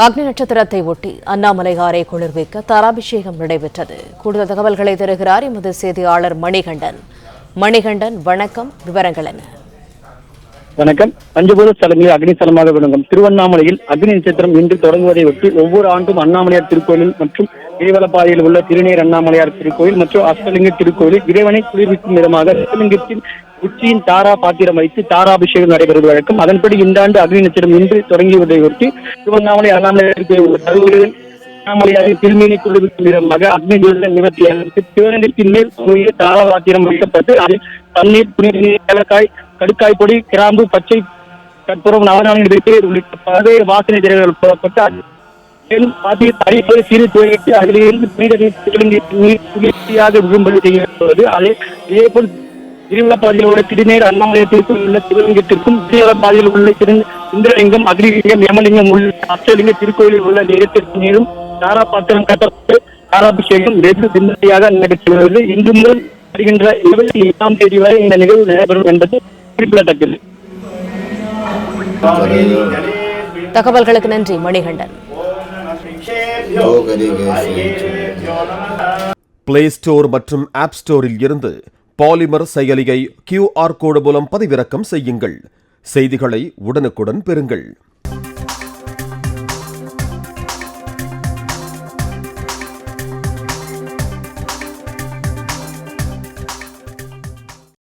அக்னி நட்சத்திரத்தை ஒட்டி அண்ணாமலையாரை குளிர்விக்க தலாபிஷேகம் நடைபெற்றது. கூடுதல் தகவல்களை தருகிறார் எமது செய்தியாளர் மணிகண்டன். மணிகண்டன், வணக்கம். விவரங்கள் என்ன? வணக்கம். பஞ்சபூத ஸ்தலங்களில் அக்னி ஸ்தலமாக விளங்கும் திருவண்ணாமலையில் அக்னி நட்சத்திரம் இன்று தொடங்குவதை ஒட்டி ஒவ்வொரு ஆண்டும் அண்ணாமலையார் திருக்கோயில் மற்றும் கிரிவலப்பாதையில் உள்ள திருநீர் அண்ணாமலையார் திருக்கோயில் மற்றும் அஷ்டலிங்க திருக்கோயிலில் இறைவனை குளிர்விக்கும் விதமாக அஷ்டலிங்கத்தின் உச்சியின் தாரா பாத்திரம் வைத்து தாராபிஷேகம் நடைபெறுவது வழக்கம். அதன்படி இந்த ஆண்டு அக்னி நட்சத்திரம் இன்று தொடங்கியதை ஒட்டி திருவண்ணாமலை அண்ணாமலையார் திருக்கோயில் அண்ணாமலையாரின் திருமீனை குளிர்விக்கும் விதமாக அக்னி நிவர்த்தியாளருக்கு சிவலிங்கத்தின் மேல் தாரா பாத்திரம் வைக்கப்பட்டு அதில் தண்ணீர், புனித ஏலக்காய், கடுக்காய் பொடி, கிராம்பு, பச்சை கற்பூரம், நவநாளின் வெற்றியர் உள்ளிட்ட பல்வேறு வாசனை திரைகள் போடப்பட்டு அடிப்படை சிறு துவையிட்டு அதிலிருந்து புனித நீர் குளிர்ச்சியாக விரும்பல் செய்யப்படுவது. இதேபோல் திருவிழப்பாதையில் உள்ள திருநீர் அண்ணாமலையத்திற்கும் உள்ள சிவலிங்கத்திற்கும் திருவிழப்பாதையில் உள்ள இந்திரலிங்கம், அக்னிலிங்கம், யமலிங்கம் உள்ள அஷ்டலிங்க திருக்கோயிலில் உள்ள நிறத்திற்கு நீரும் தாரா பாத்திரம் கட்டப்பட்டு தாராபிஷேகம் வெகு விமர்சையாக நடைபெற்று வருகிறது. இன்று முதல் வருகின்ற 28ஆம் தேதி வரை இந்த நிகழ்வு நடைபெறும் என்பது குறிப்பிடத்தக்கது. தகவல்களுக்கு நன்றி மணிகண்டன். பிளே ஸ்டோர் மற்றும் ஆப் ஸ்டோரில் இருந்து பாலிமர் செயலியை QR கோடு மூலம் பதிவிறக்கம் செய்யுங்கள். செய்திகளை உடனுக்குடன் பெறுங்கள்.